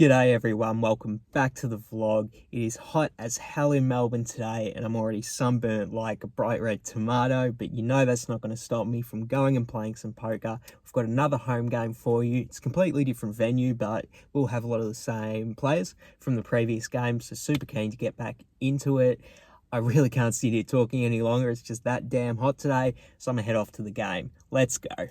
G'day everyone, welcome back to the vlog. It is hot as hell in Melbourne today and I'm already sunburnt like a bright red tomato, but you know that's not going to stop me from going and playing some poker. We've got another home game for you. It's a completely different venue, but we'll have a lot of the same players from the previous game, so super keen to get back into it. I really can't sit here talking any longer, it's just that damn hot today, so I'm going to head off to the game. Let's go.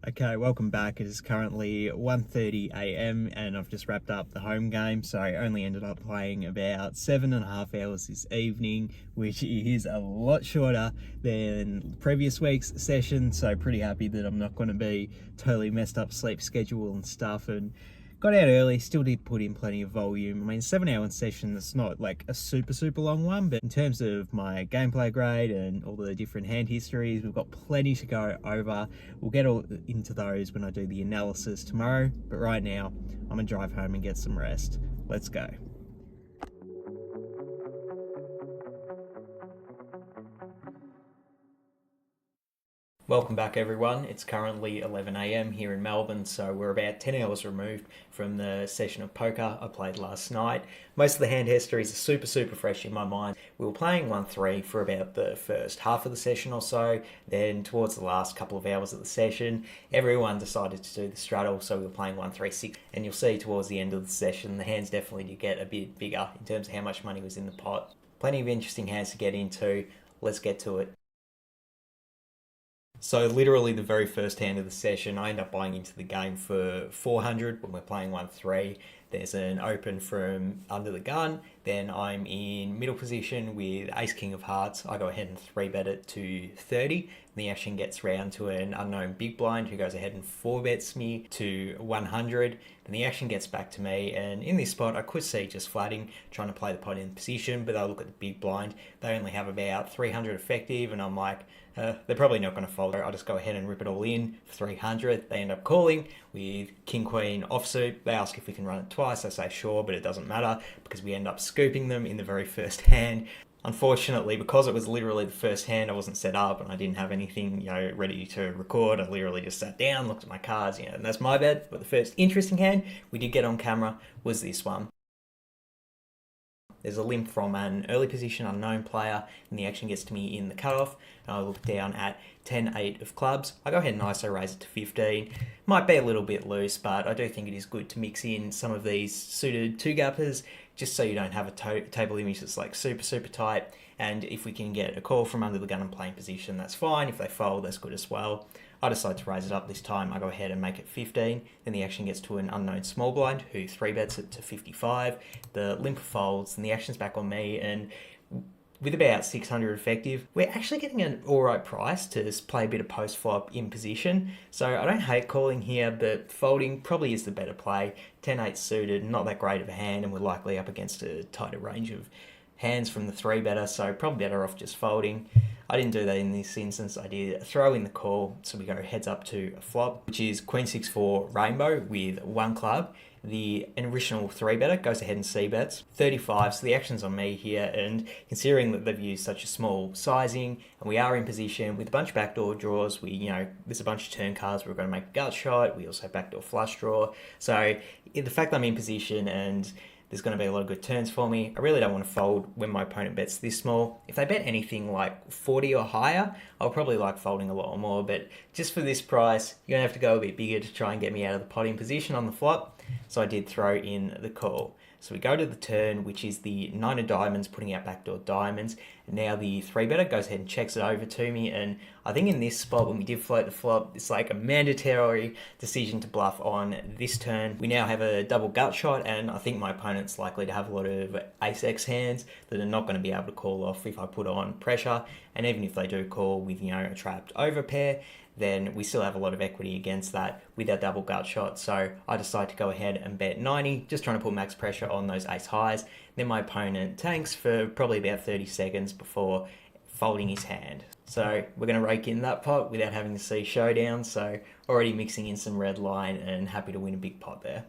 Okay, welcome back. It is currently 1:30 a.m. and I've just wrapped up the home game, so I only ended up playing about 7.5 hours this evening, which is a lot shorter than previous week's session, so pretty happy that I'm not going to be totally messed up sleep schedule and stuff, and got out early, still did put in plenty of volume. I mean, 7 hour session, that's not like a super long one, but in terms of my gameplay grade and all the different hand histories, we've got plenty to go over. We'll get all into those when I do the analysis tomorrow, but right now, I'm gonna drive home and get some rest. Let's go. Welcome back everyone. It's currently 11 a.m. here in Melbourne, so we're about 10 hours removed from the session of poker I played last night. Most of the hand histories are super fresh in my mind. We were playing 1-3 for about the first half of the session or so, then towards the last couple of hours of the session, everyone decided to do the straddle, so we were playing 1-3-6, and you'll see towards the end of the session, the hands definitely did get a bit bigger in terms of how much money was in the pot. Plenty of interesting hands to get into. Let's get to it. So literally the very first hand of the session, I end up buying into the game for 400 when we're playing 1-3. There's an open from under the gun, then I'm in middle position with ace king of hearts. I go ahead and 3-bet it to 30. And the action gets round to an unknown big blind who goes ahead and 4-bets me to 100. And the action gets back to me, and in this spot I could see just flatting, trying to play the pot in position, but I look at the big blind, they only have about 300 effective, and I'm like, they're probably not going to fold. I'll just go ahead and rip it all in for 300. They end up calling with king queen offsuit. They ask if we can run it twice. I say sure, but it doesn't matter because we end up scooping them in the very first hand. Unfortunately, because it was literally the first hand, I wasn't set up and I didn't have anything, ready to record. I literally just sat down, looked at my cards, and that's my bad. But the first interesting hand we did get on camera was this one. There's a limp from an early position unknown player, and the action gets to me in the cutoff. I look down at 10-8 of clubs. I go ahead and ISO raise it to 15. Might be a little bit loose, but I do think it is good to mix in some of these suited two-gappers, just so you don't have a table image that's like super tight. And if we can get a call from under the gun and playing position, that's fine. If they fold, that's good as well. I decide to raise it up this time. I go ahead and make it 15. Then the action gets to an unknown small blind who 3-bets it to 55. The limper folds and the action's back on me, and with about 600 effective, we're actually getting an alright price to play a bit of post flop in position. So I don't hate calling here, but folding probably is the better play. 10-8 suited, not that great of a hand, and we're likely up against a tighter range of hands from the 3-better, so probably better off just folding. I didn't do that in this instance. I did throw in the call, so we go heads up to a flop, which is queen 6-4 rainbow with one club. The original 3-better goes ahead and c-bets 35, so the action's on me here, and considering that they've used such a small sizing and we are in position with a bunch of backdoor draws, there's a bunch of turn cards, we're going to make a gut shot, we also have backdoor flush draw, so the fact that I'm in position and there's going to be a lot of good turns for me, I really don't want to fold when my opponent bets this small. If they bet anything like 40 or higher, I'll probably like folding a lot more, but just for this price, you're going to have to go a bit bigger to try and get me out of the potting position on the flop, so I did throw in the call. So we go to the turn, which is the 9 of diamonds putting out backdoor diamonds. And now the 3-better goes ahead and checks it over to me. And I think in this spot, when we did float the flop, it's like a mandatory decision to bluff on this turn. We now have a double gut shot, and I think my opponent's likely to have a lot of ace-x hands that are not going to be able to call off if I put on pressure. And even if they do call with, a trapped overpair, then we still have a lot of equity against that with our double gut shot. So I decide to go ahead and bet 90, just trying to put max pressure on those ace highs. Then my opponent tanks for probably about 30 seconds before folding his hand. So we're going to rake in that pot without having to see showdown. So already mixing in some red line and happy to win a big pot there.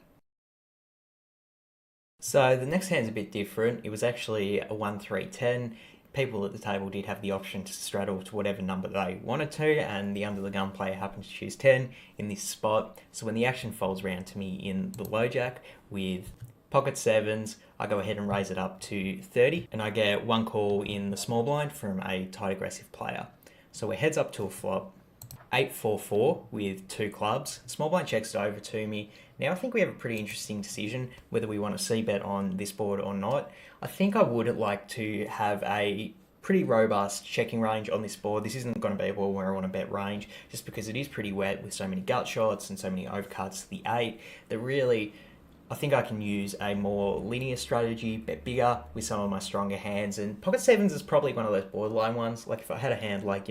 So the next hand's a bit different. It was actually a 1-3-10. People at the table did have the option to straddle to whatever number they wanted to, and the under the gun player happened to choose 10 in this spot. So when the action folds round to me in the low jack with pocket sevens, I go ahead and raise it up to 30, and I get one call in the small blind from a tight aggressive player. So we're heads up to a flop, 8-4-4 with two clubs. Small blind checks it over to me. Now I think we have a pretty interesting decision whether we want to c-bet on this board or not. I think I would like to have a pretty robust checking range on this board. This isn't going to be a ball where I want to bet range, just because it is pretty wet with so many gut shots and so many overcards to the 8 that really I think I can use a more linear strategy, bet bigger with some of my stronger hands. And pocket sevens is probably one of those borderline ones. Like if I had a hand like,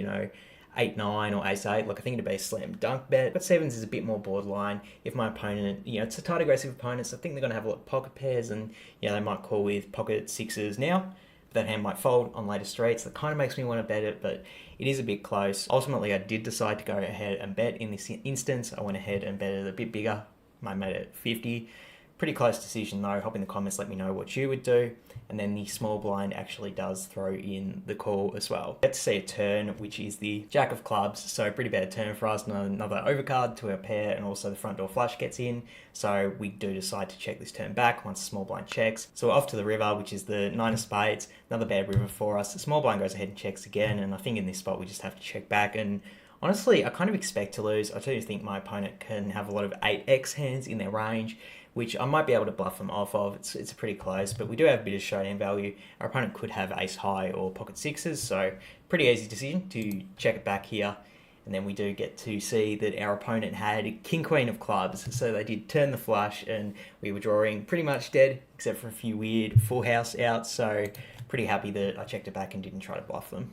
8-9 or ace-8, like I think it'd be a slam dunk bet. But sevens is a bit more borderline. If my opponent, it's a tight aggressive opponent, so I think they're going to have a lot of pocket pairs, and they might call with pocket sixes now. That hand might fold on later streets. That kind of makes me want to bet it, but it is a bit close. Ultimately, I did decide to go ahead and bet in this instance. I went ahead and bet it a bit bigger. I made it 50. Pretty close decision though. Hop in the comments, let me know what you would do. And then the small blind actually does throw in the call as well. Get to see a turn, which is the jack of clubs. So pretty bad turn for us. Another overcard to our pair, and also the front door flush gets in. So we do decide to check this turn back once the small blind checks. So we're off to the river, which is the 9 of spades. Another bad river for us. The small blind goes ahead and checks again. And I think in this spot, we just have to check back. And honestly, I kind of expect to lose. I do think my opponent can have a lot of 8x hands in their range, which I might be able to bluff them off of. It's pretty close, but we do have a bit of showdown value. Our opponent could have ace high or pocket sixes, so pretty easy decision to check it back here. And then we do get to see that our opponent had king queen of clubs, so they did turn the flush, and we were drawing pretty much dead, except for a few weird full house outs. So pretty happy that I checked it back and didn't try to bluff them.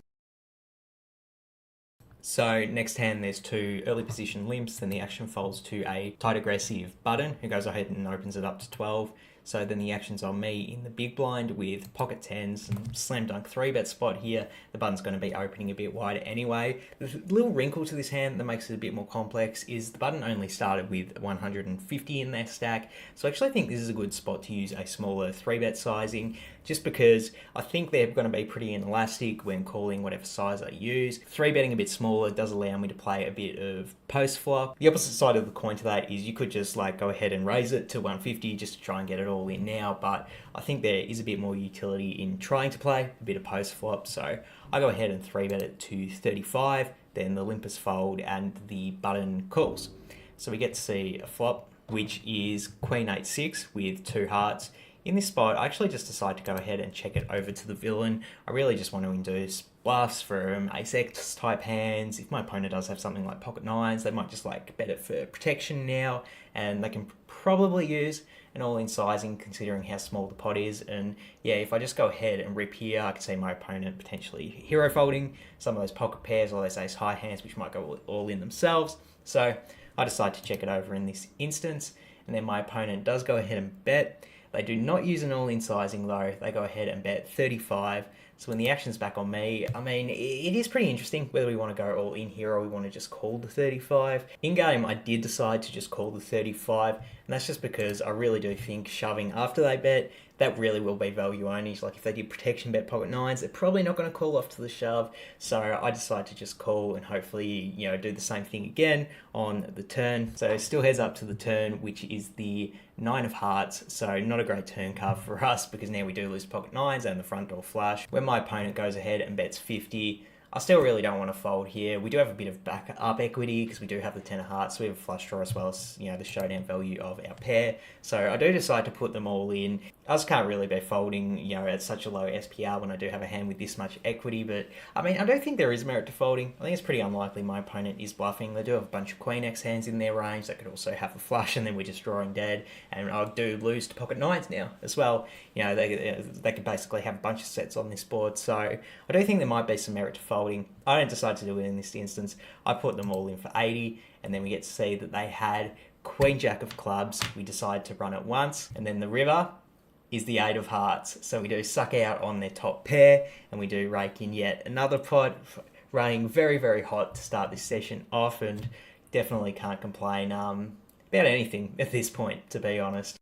So next hand, there's two early position limps, then the action folds to a tight aggressive button who goes ahead and opens it up to 12. So then the action's on me in the big blind with pocket tens and slam dunk 3-bet spot here. The button's going to be opening a bit wider anyway. The little wrinkle to this hand that makes it a bit more complex is the button only started with 150 in their stack. So I actually think this is a good spot to use a smaller 3-bet sizing, just because I think they're going to be pretty inelastic when calling whatever size I use. 3-betting a bit smaller does allow me to play a bit of post flop. The opposite side of the coin to that is you could just go ahead and raise it to 150 just to try and get it all in now, but I think there is a bit more utility in trying to play a bit of post flop. So I go ahead and 3-bet it to 35, then the limpers fold and the button calls. So we get to see a flop, which is queen 8-6 with two hearts. In this spot, I actually just decide to go ahead and check it over to the villain. I really just want to induce bluffs from ace-x type hands. If my opponent does have something like pocket nines, they might just bet it for protection now, and they can probably use an all-in sizing considering how small the pot is. And yeah, if I just go ahead and rip here, I can see my opponent potentially hero folding some of those pocket pairs or those ace high hands, which might go all in themselves. So I decide to check it over in this instance, and then my opponent does go ahead and bet. They do not use an all-in sizing though. They go ahead and bet 35. So when the action's back on me, I mean, it is pretty interesting whether we want to go all in here or we want to just call the 35. In game, I did decide to just call the 35, and that's just because I really do think shoving after they bet, that really will be value only. Like if they did protection bet pocket nines, they're probably not going to call off to the shove. So I decided to just call and hopefully, do the same thing again on the turn. So still heads up to the turn, which is the 9 of hearts. So not a great turn card for us because now we do lose pocket nines and the front door flush. When my opponent goes ahead and bets 50, I still really don't want to fold here. We do have a bit of backup equity because we do have the 10 of hearts. So we have a flush draw as well as, the showdown value of our pair. So I do decide to put them all in. I just can't really be folding, at such a low SPR when I do have a hand with this much equity. But I mean, I don't think there is merit to folding. I think it's pretty unlikely my opponent is bluffing. They do have a bunch of queen X hands in their range. They could also have a flush and then we're just drawing dead. And I do lose to pocket nines now as well. They could basically have a bunch of sets on this board. So I do think there might be some merit to folding. I don't decide to do it in this instance. I put them all in for 80, and then we get to see that they had queen jack of clubs. We decide to run it once, and then the river is the 8 of hearts. So we do suck out on their top pair, and we do rake in yet another pot, running very, very hot to start this session off, and definitely can't complain about anything at this point, to be honest.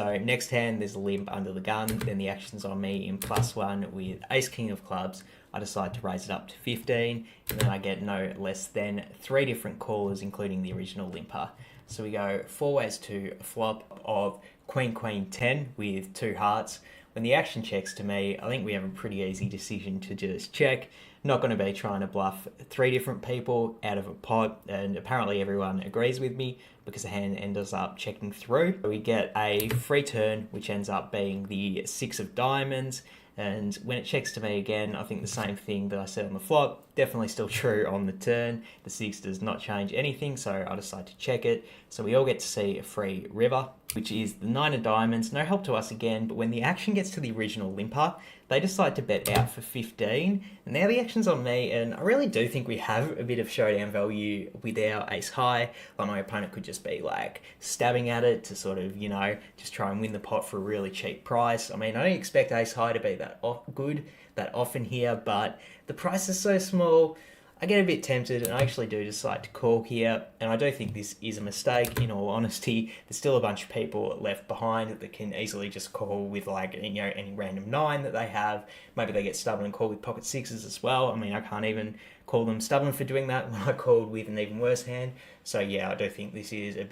So next hand, there's a limp under the gun, then the action's on me in +1 with ace king of clubs. I decide to raise it up to 15, and then I get no less than 3 different callers, including the original limper. So we go 4 ways to a flop of queen, queen, 10 with 2 hearts. When the action checks to me, I think we have a pretty easy decision to just check. Not going to be trying to bluff 3 different people out of a pot, and apparently everyone agrees with me because the hand ends up checking through. We get a free turn, which ends up being the 6 of diamonds. And when it checks to me again, I think the same thing that I said on the flop, definitely still true on the turn. The 6 does not change anything, so I decide to check it. So we all get to see a free river, which is the 9 of diamonds. No help to us again, but when the action gets to the original limper, they decide to bet out for 15. And now the action's on me, and I really do think we have a bit of showdown value with our ace high. Like my opponent could just be like stabbing at it to sort of, just try and win the pot for a really cheap price. I mean, I don't expect ace high to be that good that often here, but the price is so small. I get a bit tempted, and I actually do decide to call here, and I do think this is a mistake. In all honesty, there's still a bunch of people left behind that can easily just call with any random 9 that they have. Maybe they get stubborn and call with pocket 6s as well. I mean, I can't even call them stubborn for doing that when I called with an even worse hand. So yeah, I do think this is a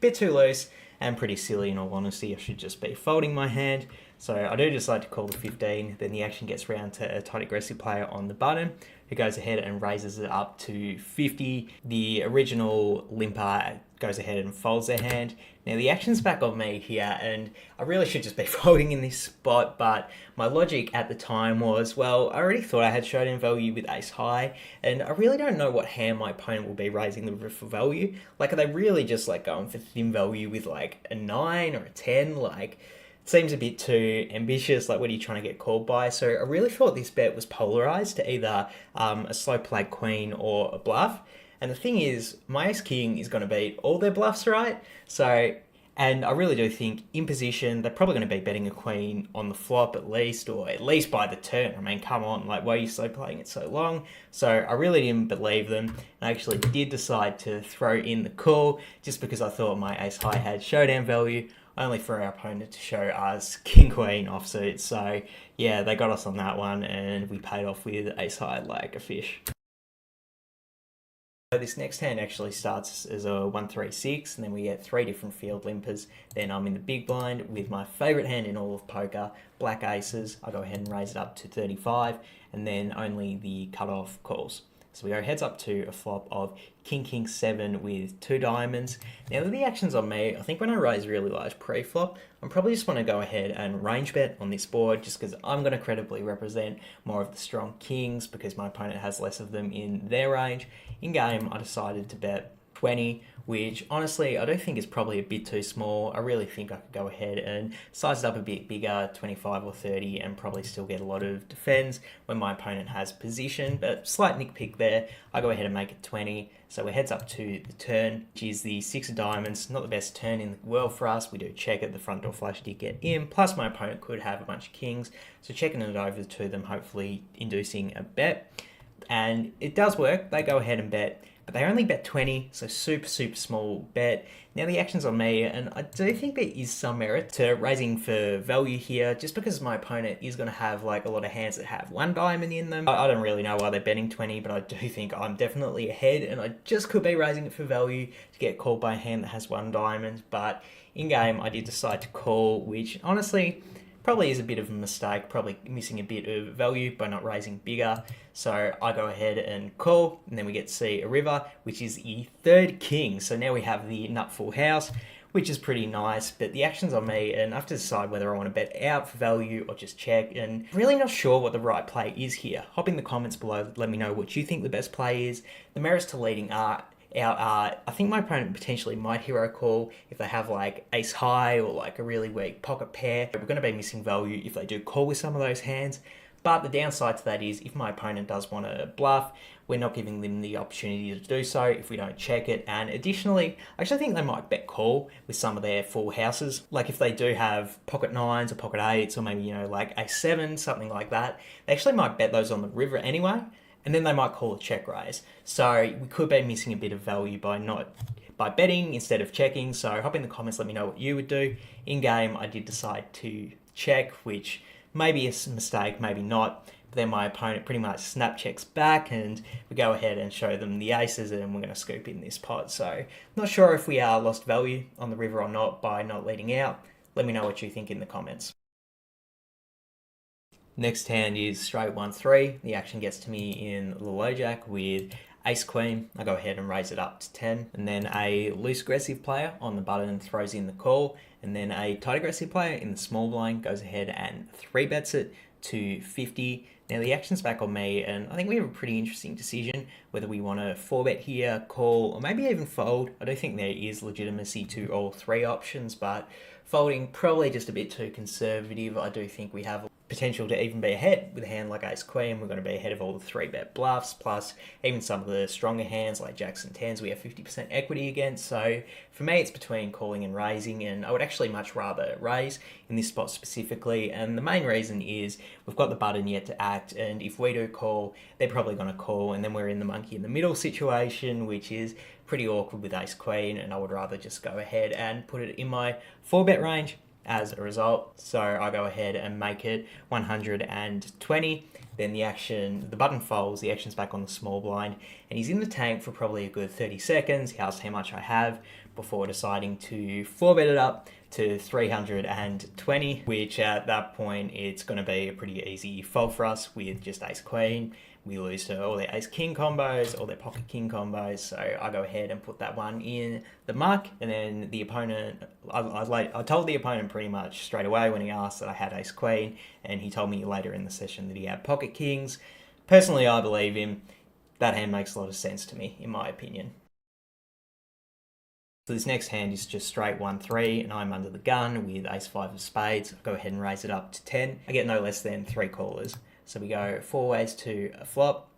bit too loose and pretty silly. In all honesty, I should just be folding my hand. So I do decide to call the 15, then the action gets round to a tight aggressive player on the button who goes ahead and raises it up to 50. The original limper goes ahead and folds their hand. Now the action's back on me here, and I really should just be folding in this spot, but my logic at the time was, well, I already thought I had showdown value with ace high, and I really don't know what hand my opponent will be raising the river for value. Like, are they really just going for thin value with a 9 or a 10? Seems a bit too ambitious. What are you trying to get called by? So I really thought this bet was polarized to either a slow play queen or a bluff. And the thing is, my ace king is going to beat all their bluffs, right? So, and I really do think in position, they're probably going to be betting a queen on the flop at least, or at least by the turn. I mean, come on, why are you slow playing it so long? So I really didn't believe them. And I actually did decide to throw in the call just because I thought my ace high had showdown value, only for our opponent to show us king queen offsuit. So yeah, they got us on that one, and we paid off with ace high like a fish. So this next hand actually starts as a 1-3-6, and then we get 3 different field limpers. Then I'm in the big blind with my favourite hand in all of poker, black aces. I go ahead and raise it up to 35, and then only the cutoff calls. So we go heads up to a flop of king, king, 7 with 2 diamonds. Now that the action's on me, I think when I raise really large pre-flop, I'm probably just want to go ahead and range bet on this board just because I'm going to credibly represent more of the strong kings because my opponent has less of them in their range. In game, I decided to bet 20, which honestly I don't think is probably a bit too small. I really think I could go ahead and size it up a bit bigger, 25 or 30, and probably still get a lot of defends when my opponent has position. But slight nitpick there, I go ahead and make it 20. So we're heads up to the turn, which is the 6 of diamonds. Not the best turn in the world for us. We do check it, the front door flush did get in, plus my opponent could have a bunch of kings. So checking it over to them, hopefully inducing a bet. And it does work, they go ahead and bet, but they only bet 20, so super small bet. Now the action's on me, and I do think there is some merit to raising for value here, just because my opponent is going to have a lot of hands that have 1 diamond in them. I don't really know why they're betting 20, but I do think I'm definitely ahead, and I just could be raising it for value to get called by a hand that has 1 diamond. But in game, I did decide to call, which honestly probably is a bit of a mistake, probably missing a bit of value by not raising bigger. So I go ahead and call, and then we get to see a river, which is the 3rd king. So now we have the nut full house, which is pretty nice, but the action's on me, and I have to decide whether I want to bet out for value or just check, and really not sure what the right play is here. Hop in the comments below, let me know what you think the best play is. The merits to leading are I think my opponent potentially might hero call if they have ace high or a really weak pocket pair. We're going to be missing value if they do call with some of those hands. But the downside to that is if my opponent does want to bluff, we're not giving them the opportunity to do so if we don't check it. And additionally, I actually think they might bet call with some of their full houses. If they do have pocket 9s or pocket 8s, or maybe, ace 7, something like that, they actually might bet those on the river anyway. And then they might call a check raise. So we could be missing a bit of value by not by betting instead of checking. So hop in the comments, let me know what you would do. In game, I did decide to check, which maybe is a mistake, maybe not. But then my opponent pretty much snap checks back, and we go ahead and show them the aces, and we're going to scoop in this pot. So not sure if we lost value on the river or not by not leading out. Let me know what you think in the comments. Next hand is straight 1-3. The action gets to me in the low jack with ace queen. I go ahead and raise it up to 10, and then a loose aggressive player on the button throws in the call, and then a tight aggressive player in the small blind goes ahead and 3-bets it to 50. Now the action's back on me, and I think we have a pretty interesting decision whether we want to 4-bet here, call, or maybe even fold. I don't think there is legitimacy to all three options, but folding probably just a bit too conservative. I do think we have potential to even be ahead with a hand like ace queen. We're going to be ahead of all the 3-bet bluffs, plus even some of the stronger hands like jacks and tens we have 50% equity against. So for me, it's between calling and raising, and I would actually much rather raise in this spot specifically. And the main reason is we've got the button yet to act, and if we do call, they're probably going to call, and then we're in the monkey in the middle situation, which is pretty awkward with ace queen, and I would rather just go ahead and put it in my 4-bet range as a result. So I go ahead and make it 120. Then the button folds, the action's back on the small blind, and he's in the tank for probably a good 30 seconds. He asks how much I have before deciding to 4-bet it up to 320, which at that point it's going to be a pretty easy fold for us with just ace queen. We lose to all their ace king combos, all their pocket king combos, so I go ahead and put that one in the muck. And then the opponent, I told the opponent pretty much straight away when he asked that I had ace queen, and he told me later in the session that he had pocket kings. Personally, I believe him. That hand makes a lot of sense to me, in my opinion. So this next hand is just straight 1-3, and I'm under the gun with ace-5 of spades. I go ahead and raise it up to 10. I get no less than 3 callers. So we go 4 ways to a flop,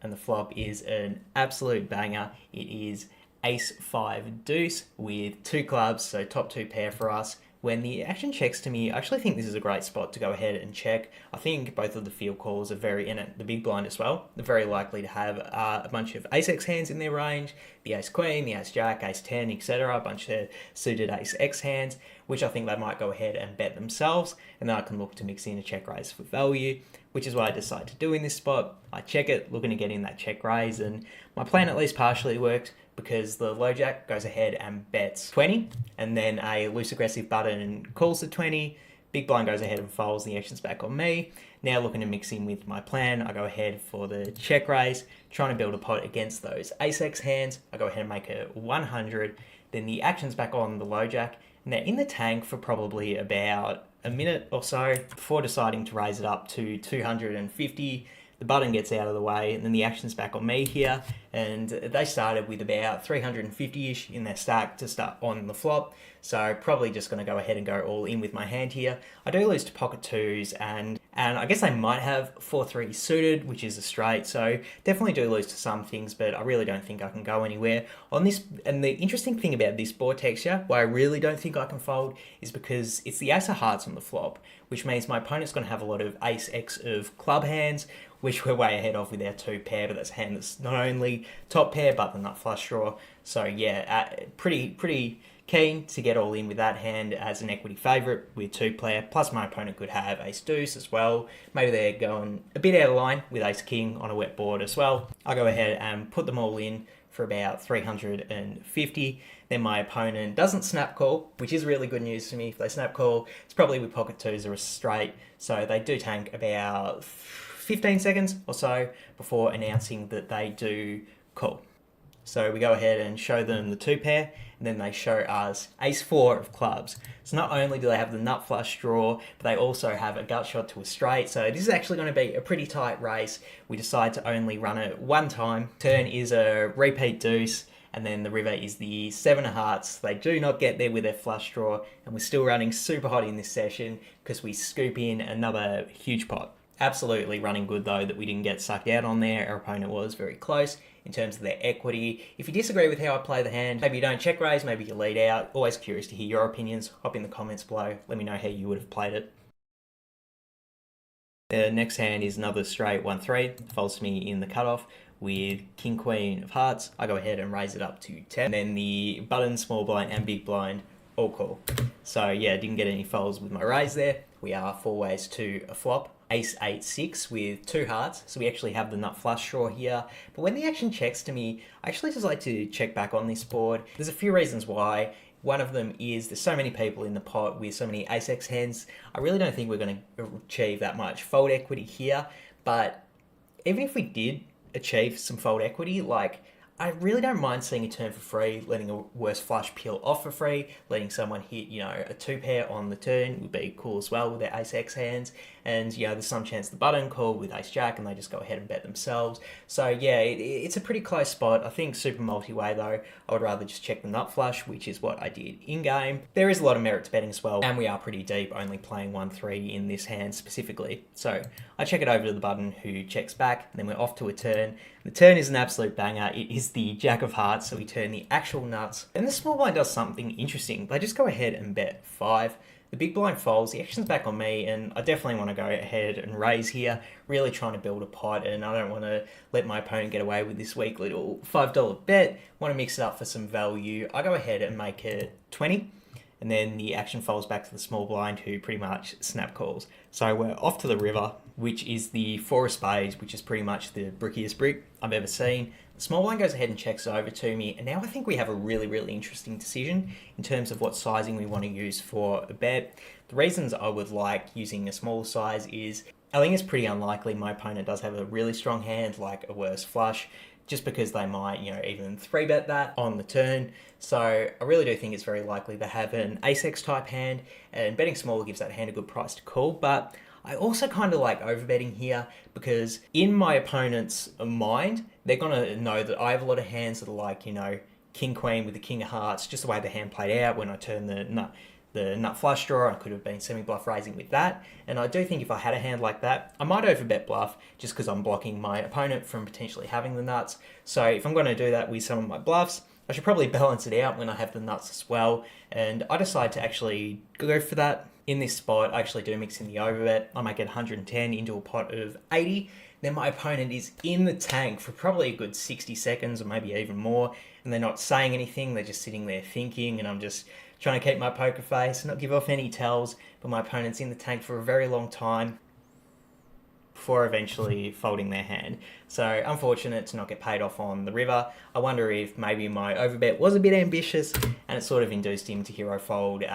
and the flop is an absolute banger. It is ace-5 deuce with 2 clubs, so top 2 pair for us. When the action checks to me, I actually think this is a great spot to go ahead and check. I think both of the field calls are very, and the big blind as well, they're very likely to have a bunch of ace-x hands in their range, the ace-queen, the ace-jack, ace-10, etc., a bunch of suited ace-x hands, which I think they might go ahead and bet themselves, and then I can look to mix in a check raise for value, which is what I decide to do in this spot. I check it, looking to get in that check raise, and my plan at least partially worked, because the low jack goes ahead and bets 20, and then a loose aggressive button calls to 20. Big blind goes ahead and folds, the action's back on me. Now looking to mix in with my plan, I go ahead for the check raise, trying to build a pot against those ace-x hands. I go ahead and make it 100, then the action's back on the low jack, and they're in the tank for probably about a minute or so before deciding to raise it up to 250. The button gets out of the way, and then the action's back on me here, and they started with about 350-ish in their stack to start on the flop, so probably just going to go ahead and go all in with my hand here. I do lose to pocket twos, and I guess they might have 4-3 suited, which is a straight, so definitely do lose to some things, but I really don't think I can go anywhere on this. And the interesting thing about this board texture, why I really don't think I can fold, is because it's the ace of hearts on the flop, which means my opponent's going to have a lot of ace-x of club hands, which we're way ahead of with our 2 pair, but that's a hand that's not only top pair, but the nut flush draw. So yeah, pretty keen to get all in with that hand as an equity favourite with 2 player, plus my opponent could have ace deuce as well. Maybe they're going a bit out of line with ace king on a wet board as well. I go ahead and put them all in for about 350. Then my opponent doesn't snap call, which is really good news for me. If they snap call, it's probably with pocket twos or a straight. So they do tank about 15 seconds or so before announcing that they do call. So we go ahead and show them the 2 pair, and then they show us ace-4 of clubs. So not only do they have the nut flush draw, but they also have a gut shot to a straight. So this is actually going to be a pretty tight race. We decide to only run it 1 time. Turn is a repeat deuce, and then the river is the 7 of hearts. They do not get there with their flush draw, and we're still running super hot in this session because we scoop in another huge pot. Absolutely running good though that we didn't get sucked out on there. Our opponent was very close in terms of their equity. If you disagree with how I play the hand, maybe you don't check raise, maybe you lead out. Always curious to hear your opinions. Hop in the comments below. Let me know how you would have played it. The next hand is another straight 1-3, folds to me in the cutoff with King Queen of Hearts. I go ahead and raise it up to 10. And then the button, small blind, and big blind all call. So yeah, didn't get any folds with my raise there. We are 4 ways to a flop. Ace 8-6 with 2 hearts, so we actually have the nut flush draw here. But when the action checks to me, I actually just like to check back on this board. There's a few reasons why. One of them is there's so many people in the pot with so many ace-x hands. I really don't think we're going to achieve that much fold equity here. But even if we did achieve some fold equity, like, I really don't mind seeing a turn for free, letting a worse flush peel off for free, letting someone hit, a 2 pair on the turn would be cool as well with their ace-x hands. And, there's some chance the button call with ace-jack and they just go ahead and bet themselves. So, yeah, it's a pretty close spot. I think super multi-way, though, I would rather just check the nut flush, which is what I did in-game. There is a lot of merit to betting as well, and we are pretty deep, only playing 1-3 in this hand specifically. So, I check it over to the button who checks back, and then we're off to a turn. The turn is an absolute banger. It is the Jack of Hearts, so we turn the actual nuts. And the small blind does something interesting. They just go ahead and bet 5. The big blind folds, the action's back on me, and I definitely want to go ahead and raise here, really trying to build a pot, and I don't want to let my opponent get away with this weak little $5 bet. Want to mix it up for some value. I go ahead and make it 20. And then the action folds back to the small blind, who pretty much snap calls. So we're off to the river, which is the 4 of spades, which is pretty much the brickiest brick I've ever seen. The small blind goes ahead and checks over to me, and now I think we have a really, really interesting decision in terms of what sizing we want to use for a bet. The reasons I would like using a smaller size is, I think it's pretty unlikely my opponent does have a really strong hand, like a worse flush, just because they might, even 3-bet that on the turn. So I really do think it's very likely they have an ace-x type hand, and betting smaller gives that hand a good price to call. But I also kind of like overbetting here, because in my opponent's mind, they're going to know that I have a lot of hands that are like, King Queen with the King of Hearts, just the way the hand played out when I turned the nut flush draw. I could have been semi-bluff raising with that. And I do think if I had a hand like that, I might overbet bluff just because I'm blocking my opponent from potentially having the nuts. So if I'm going to do that with some of my bluffs, I should probably balance it out when I have the nuts as well. And I decide to actually go for that. In this spot, I actually do mix in the overbet. I might get 110 into a pot of 80. Then my opponent is in the tank for probably a good 60 seconds or maybe even more. And they're not saying anything. They're just sitting there thinking. And I'm just trying to keep my poker face, not give off any tells. But my opponent's in the tank for a very long time before eventually folding their hand. So unfortunate to not get paid off on the river. I wonder if maybe my overbet was a bit ambitious and it sort of induced him to hero fold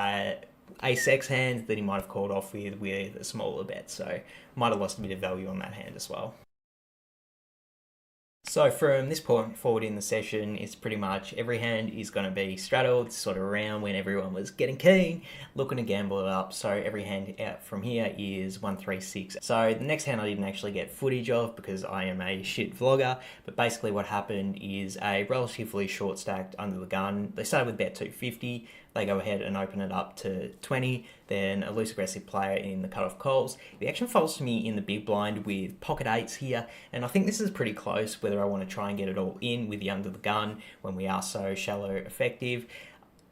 ace-x hand that he might have called off with a smaller bet. So might have lost a bit of value on that hand as well. So from this point forward in the session, it's pretty much every hand is going to be straddled, sort of around when everyone was getting keen, looking to gamble it up. So every hand out from here is 1-3-6. So the next hand I didn't actually get footage of because I am a shit vlogger, but basically what happened is a relatively short stacked under the gun. They started with bet 250. They go ahead and open it up to 20, then a loose aggressive player in the cutoff calls. The action folds to me in the big blind with pocket 8s here, and I think this is pretty close whether I want to try and get it all in with the under the gun when we are so shallow effective.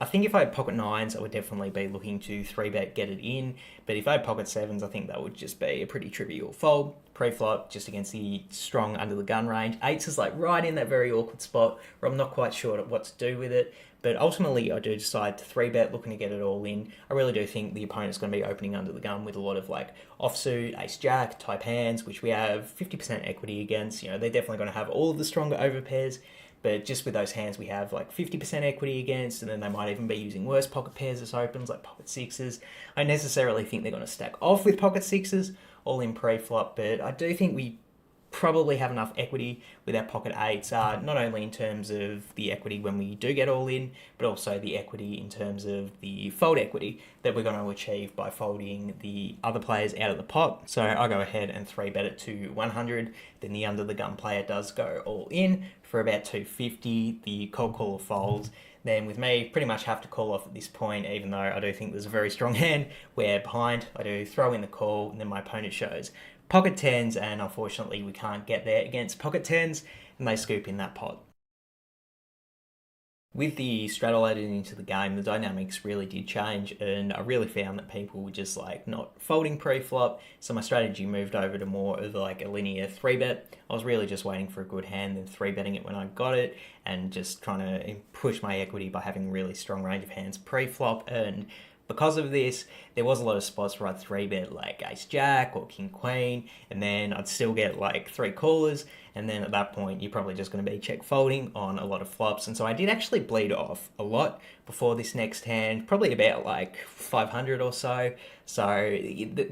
I think if I had pocket 9s, I would definitely be looking to 3-bet, get it in. But if I had pocket 7s, I think that would just be a pretty trivial fold. Pre-flop, just against the strong under the gun range. 8s is like right in that very awkward spot where I'm not quite sure what to do with it. But ultimately, I do decide to 3-bet, looking to get it all in. I really do think the opponent's going to be opening under the gun with a lot of like offsuit, ace-jack type hands, which we have 50% equity against. They're definitely going to have all of the stronger overpairs. But just with those hands, we have like 50% equity against, and then they might even be using worse pocket pairs as opens, like pocket 6s. I necessarily think they're going to stack off with pocket 6s, all in pre-flop, but I do think we probably have enough equity with our pocket 8s, not only in terms of the equity when we do get all in, but also the equity in terms of the fold equity that we're going to achieve by folding the other players out of the pot. So I go ahead and 3-bet it to 100, then the under the gun player does go all in for about 250, the cold caller folds. Then with me, pretty much have to call off at this point, even though I do think there's a very strong hand where behind I do throw in the call, and then my opponent shows pocket 10s, and unfortunately we can't get there against pocket 10s, and they scoop in that pot. With the straddle added into the game, the dynamics really did change, and I really found that people were just like not folding pre-flop, so my strategy moved over to more of like a linear 3-bet. I was really just waiting for a good hand, then 3-betting it when I got it, and just trying to push my equity by having really strong range of hands pre-flop. And because of this, there was a lot of spots where I'd 3-bet like ace-jack or king-queen, and then I'd still get like 3 callers, and then at that point you're probably just going to be check folding on a lot of flops. And so I did actually bleed off a lot before this next hand, probably about like 500 or so. So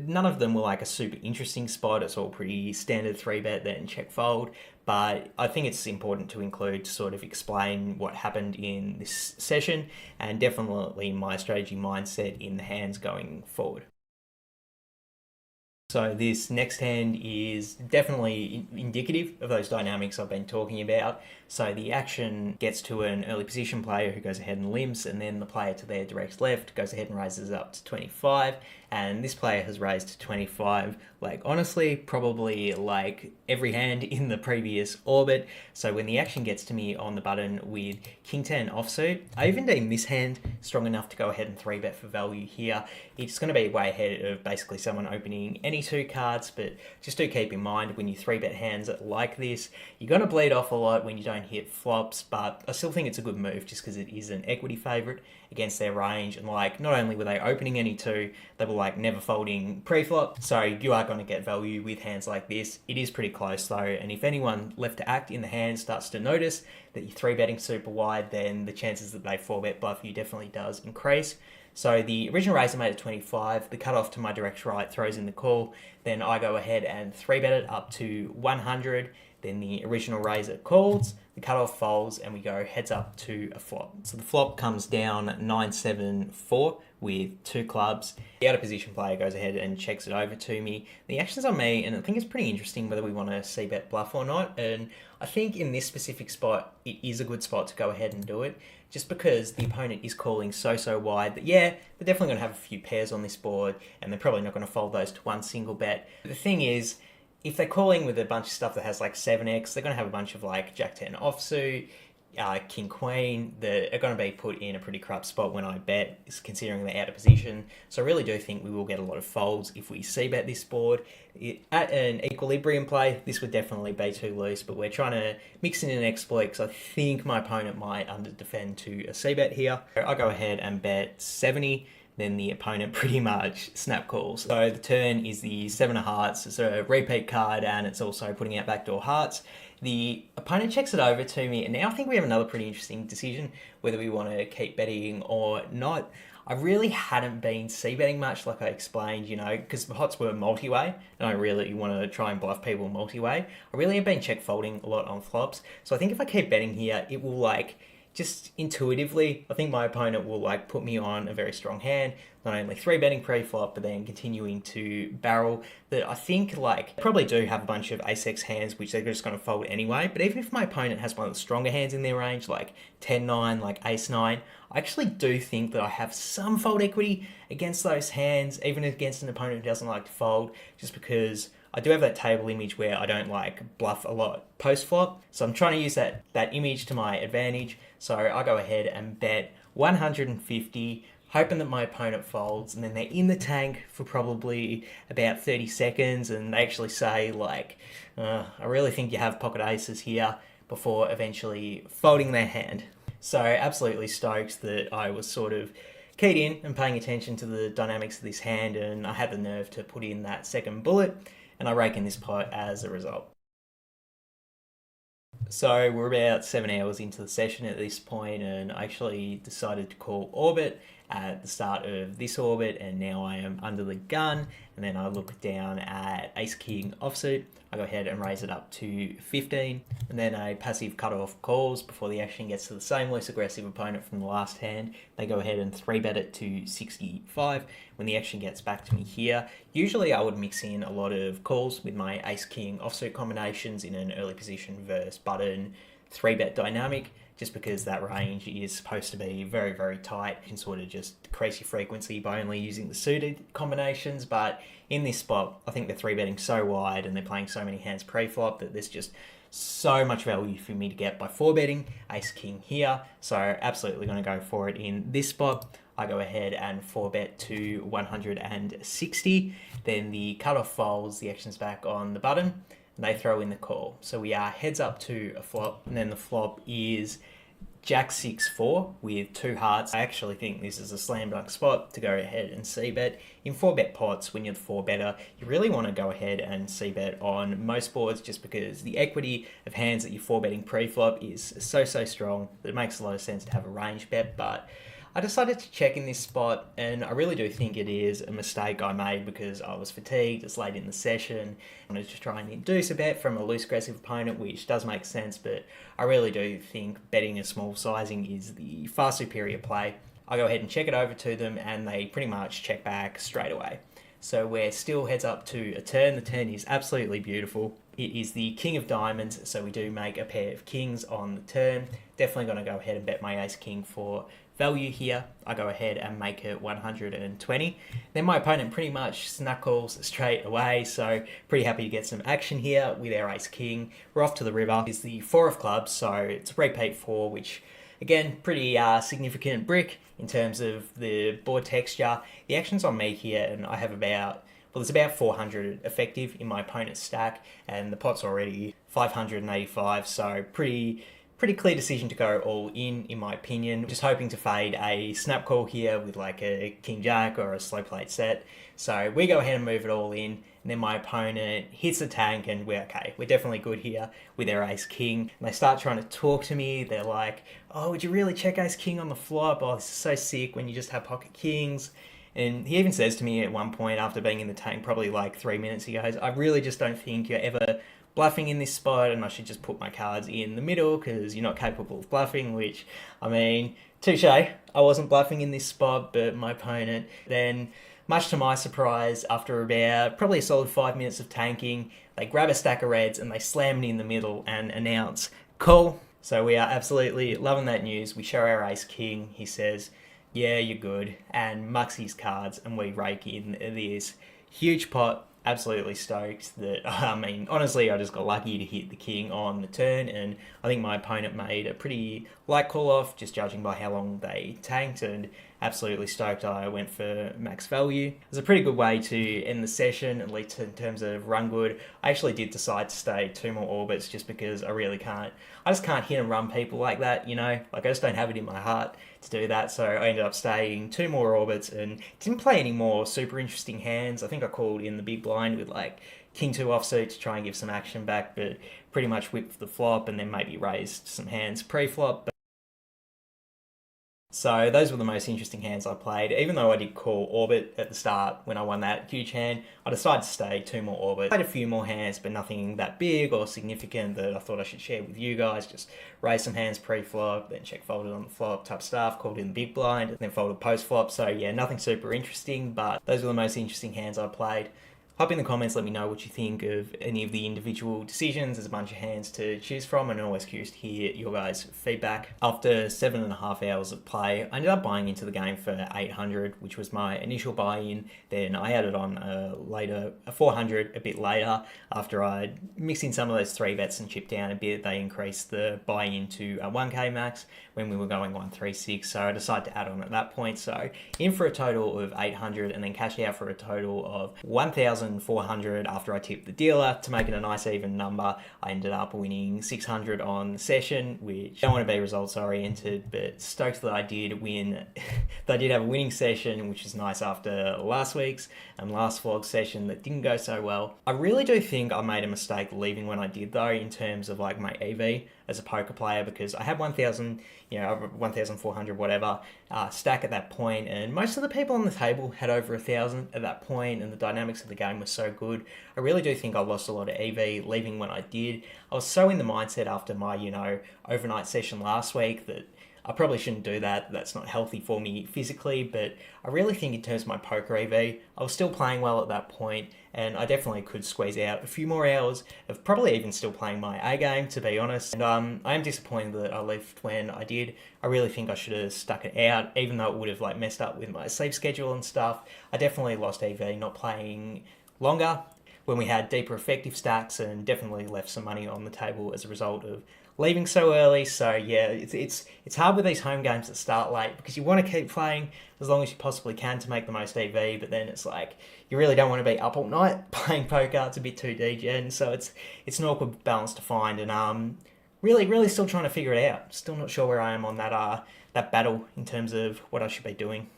none of them were like a super interesting spot. It's all pretty standard 3-bet then check fold. But I think it's important to include to sort of explain what happened in this session, and definitely my strategy mindset in the hands going forward. So this next hand is definitely indicative of those dynamics I've been talking about. So the action gets to an early position player who goes ahead and limps, and then the player to their direct left goes ahead and raises up to 25, and this player has raised to 25, like honestly, probably like every hand in the previous orbit. So when the action gets to me on the button with King 10 offsuit, I even deem this hand strong enough to go ahead and 3-bet for value here. It's going to be way ahead of basically someone opening any 2 cards, but just do keep in mind when you 3-bet hands like this, you're going to bleed off a lot when you don't hit flops, but I still think it's a good move just because it is an equity favourite against their range, and like not only were they opening any 2, they were like never folding pre-flop, so you are going to get value with hands like this. It is pretty close though, and if anyone left to act in the hand starts to notice that you're 3-betting super wide, then the chances that they 4-bet bluff you definitely does increase. So the original raiser made it 25, the cutoff to my direct right throws in the call, then I go ahead and 3-bet it up to 100, then the original raiser calls, the cutoff folds, and we go heads up to a flop. So the flop comes down 9-7-4 with 2 clubs. The out of position player goes ahead and checks it over to me. The action's on me, and I think it's pretty interesting whether we want to c-bet bluff or not. And I think in this specific spot, it is a good spot to go ahead and do it, just because the opponent is calling so wide that, yeah, they're definitely going to have a few pairs on this board, and they're probably not going to fold those to one single bet. But the thing is, if they're calling with a bunch of stuff that has like 7x, they're going to have a bunch of like Jack 10 offsuit, King Queen, that are going to be put in a pretty corrupt spot when I bet, considering they're out of position. So I really do think we will get a lot of folds if we c-bet this board. At an equilibrium play, this would definitely be too loose, but we're trying to mix in an exploit because I think my opponent might under-defend to a c-bet here. I go ahead and bet 70. Then the opponent pretty much snap calls. So the turn is the 7 of hearts. It's a repeat card, and it's also putting out backdoor hearts. The opponent checks it over to me, and now I think we have another pretty interesting decision whether we want to keep betting or not. I really hadn't been c-betting much, like I explained, you know, because the pots were multi-way, and I really want to try and bluff people multi-way. I really have been check folding a lot on flops, so I think if I keep betting here, it will like, just intuitively, I think my opponent will like put me on a very strong hand, not only 3-betting pre-flop, but then continuing to barrel. That I think like probably do have a bunch of ace-x hands which they're just going to fold anyway. But even if my opponent has one of the stronger hands in their range, like 10-9, like ace-9, I actually do think that I have some fold equity against those hands, even against an opponent who doesn't like to fold, just because I do have that table image where I don't like bluff a lot post-flop. So I'm trying to use that image to my advantage. So I go ahead and bet 150, hoping that my opponent folds, and then they're in the tank for probably about 30 seconds, and they actually say like, I really think you have pocket aces here, before eventually folding their hand. So absolutely stoked that I was sort of keyed in and paying attention to the dynamics of this hand, and I had the nerve to put in that second bullet, and I rake in this pot as a result. So we're about 7 hours into the session at this point, and I actually decided to call orbit at the start of this orbit, and now I am under the gun, and then I look down at ace king offsuit. I go ahead and raise it up to 15, and then a passive cutoff calls before the action gets to the same loose aggressive opponent from the last hand. They go ahead and 3-bet it to 65. When the action gets back to me here, usually I would mix in a lot of calls with my ace king offsuit combinations in an early position versus button 3-bet dynamic, just because that range is supposed to be very tight. You can sort of just decrease your frequency by only using the suited combinations, but in this spot, I think they're 3-betting so wide and they're playing so many hands pre-flop that there's just so much value for me to get by 4-betting ace king here. So absolutely going to go for it in this spot. I go ahead and 4-bet to 160. Then the cutoff folds, the action's back on the button, and they throw in the call. So we are heads up to a flop, and then the flop is Jack 6-4 with 2 hearts. I actually think this is a slam dunk spot to go ahead and c-bet. In 4-bet pots, when you're the 4-better, you really want to go ahead and c-bet on most boards, just because the equity of hands that you're 4-betting pre-flop is so strong that it makes a lot of sense to have a range bet. But I decided to check in this spot, and I really do think it is a mistake I made because I was fatigued, it's late in the session. I wanted to try and induce a bet from a loose aggressive opponent, which does make sense, but I really do think betting a small sizing is the far superior play. I go ahead and check it over to them, and they pretty much check back straight away. So we're still heads up to a turn. The turn is absolutely beautiful. It is the king of diamonds, so we do make a pair of kings on the turn. Definitely going to go ahead and bet my ace king for value here. I go ahead and make it 120. Then my opponent pretty much snuckles straight away, so pretty happy to get some action here with our ace king. We're off to the river. It's the 4 of clubs, so it's a repeat 4, which again, pretty significant brick in terms of the board texture. The action's on me here, and I have about, well, there's about 400 effective in my opponent's stack, and the pot's already 585, so pretty clear decision to go all in my opinion. Just hoping to fade a snap call here with like a king jack or a slow plate set. So we go ahead and move it all in, and then my opponent hits the tank, and we're okay. We're definitely good here with their ace king. And they start trying to talk to me. They're like, oh, would you really check ace king on the flop? Oh, this is so sick when you just have pocket kings. And he even says to me at one point after being in the tank, probably like 3 minutes, he goes, I really just don't think you're ever bluffing in this spot, and I should just put my cards in the middle because you're not capable of bluffing, which, I mean, touche. I wasn't bluffing in this spot, but my opponent then, much to my surprise, after about probably a solid 5 minutes of tanking, they grab a stack of reds and they slam it in the middle and announce call. So we are absolutely loving that news. We show our ace king. He says, yeah, you're good, and mucks his cards, and we rake in this huge pot. Absolutely stoked that, I mean, honestly, I just got lucky to hit the king on the turn, and I think my opponent made a pretty light call off, just judging by how long they tanked, and absolutely stoked I went for max value. It was a pretty good way to end the session, at least in terms of run good. I actually did decide to stay 2 more orbits just because I just can't hit and run people like that, you know? Like, I just don't have it in my heart to do that, so I ended up staying 2 more orbits and didn't play any more super interesting hands. I think I called in the big blind with like king 2 offsuit to try and give some action back, but pretty much whipped the flop and then maybe raised some hands pre-flop. So those were the most interesting hands I played. Even though I did call orbit at the start when I won that huge hand, I decided to stay 2 more orbits. I played a few more hands, but nothing that big or significant that I thought I should share with you guys. Just raised some hands pre-flop, then check folded on the flop type stuff, called in the big blind, and then folded post-flop. So yeah, nothing super interesting, but those were the most interesting hands I played. Hop in the comments, let me know what you think of any of the individual decisions. There's a bunch of hands to choose from, and I'm always curious to hear your guys' feedback. After 7.5 hours of play, I ended up buying into the game for 800, which was my initial buy-in. Then I added on a 400 a bit later. After I mixed in some of those 3 bets and chipped down a bit, they increased the buy-in to a 1k max when we were going 136. So I decided to add on at that point. So in for a total of 800, and then cashed out for a total of 1,400 after I tipped the dealer. To make it a nice even number, I ended up winning 600 on the session, which I don't want to be results oriented, but stoked that I did win. That I did have a winning session, which is nice after last week's and last vlog session that didn't go so well. I really do think I made a mistake leaving when I did though, in terms of like my EV as a poker player, because I had 1,000, 1,400 whatever stack at that point, and most of the people on the table had over 1,000 at that point, and the dynamics of the game was so good. I really do think I lost a lot of EV leaving when I did. I was so in the mindset after my overnight session last week that I probably shouldn't do that. That's not healthy for me physically, but I really think in terms of my poker EV, I was still playing well at that point, and I definitely could squeeze out a few more hours of probably even still playing my A game, to be honest. And I am disappointed that I left when I did. I really think I should have stuck it out, even though it would have messed up with my sleep schedule and stuff. I definitely lost EV not playing longer. when we had deeper effective stacks, and definitely left some money on the table as a result of leaving so early. So yeah, it's hard with these home games that start late because you want to keep playing as long as you possibly can to make the most EV, but then it's like you really don't want to be up all night playing poker. It's a bit too degen, so it's an awkward balance to find, and really still trying to figure it out. Still not sure where I am on that battle in terms of what I should be doing.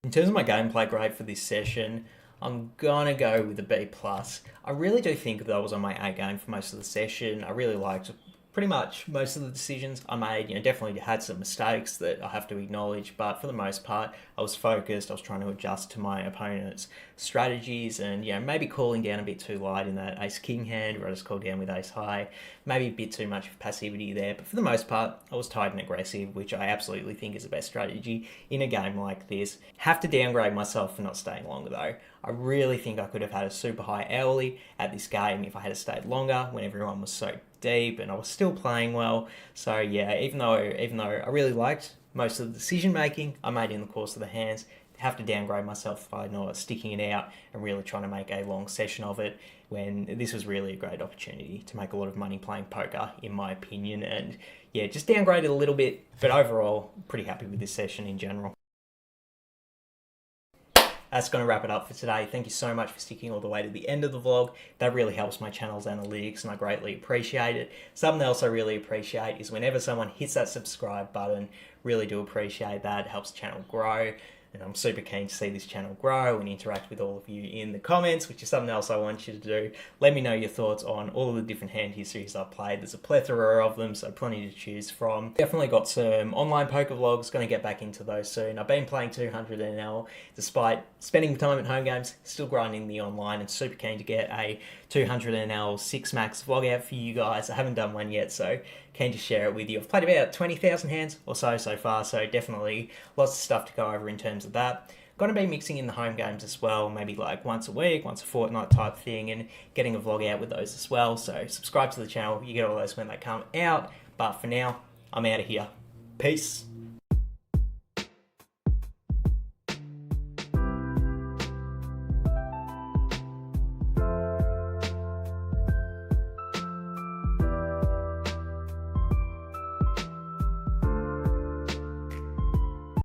In terms of my gameplay grade for this session, I'm gonna go with a B plus. I really do think that I was on my A game for most of the session. I really liked pretty much most of the decisions I made. Definitely had some mistakes that I have to acknowledge, but for the most part, I was focused. I was trying to adjust to my opponent's strategies, and maybe calling down a bit too light in that ace king hand, where I just called down with ace high. Maybe a bit too much of passivity there, but for the most part, I was tight and aggressive, which I absolutely think is the best strategy in a game like this. Have to downgrade myself for not staying longer though. I really think I could have had a super high hourly at this game if I had stayed longer when everyone was so deep and I was still playing well. So yeah, even though I really liked most of the decision making I made in the course of the hands, have to downgrade myself by not sticking it out and really trying to make a long session of it, when this was really a great opportunity to make a lot of money playing poker, in my opinion. And yeah, just downgraded a little bit, but overall pretty happy with this session in general. That's going to wrap it up for today. Thank you so much for sticking all the way to the end of the vlog. That really helps my channel's analytics and I greatly appreciate it. Something else I really appreciate is whenever someone hits that subscribe button. Really do appreciate that. It helps the channel grow. And I'm super keen to see this channel grow and interact with all of you in the comments, which is something else I want you to do. Let me know your thoughts on all of the different hand histories I've played. There's a plethora of them, so plenty to choose from. Definitely got some online poker vlogs, going to get back into those soon. I've been playing 200 NL, despite spending time at home games, still grinding the online, and super keen to get a 200 NL 6 max vlog out for you guys. I haven't done one yet, so keen to share it with you. I've played about 20,000 hands or so far, so definitely lots of stuff to go over in terms of that. Going to be mixing in the home games as well, maybe like once a week, once a fortnight type thing, and getting a vlog out with those as well. So subscribe to the channel, you get all those when they come out. But for now, I'm out of here. Peace.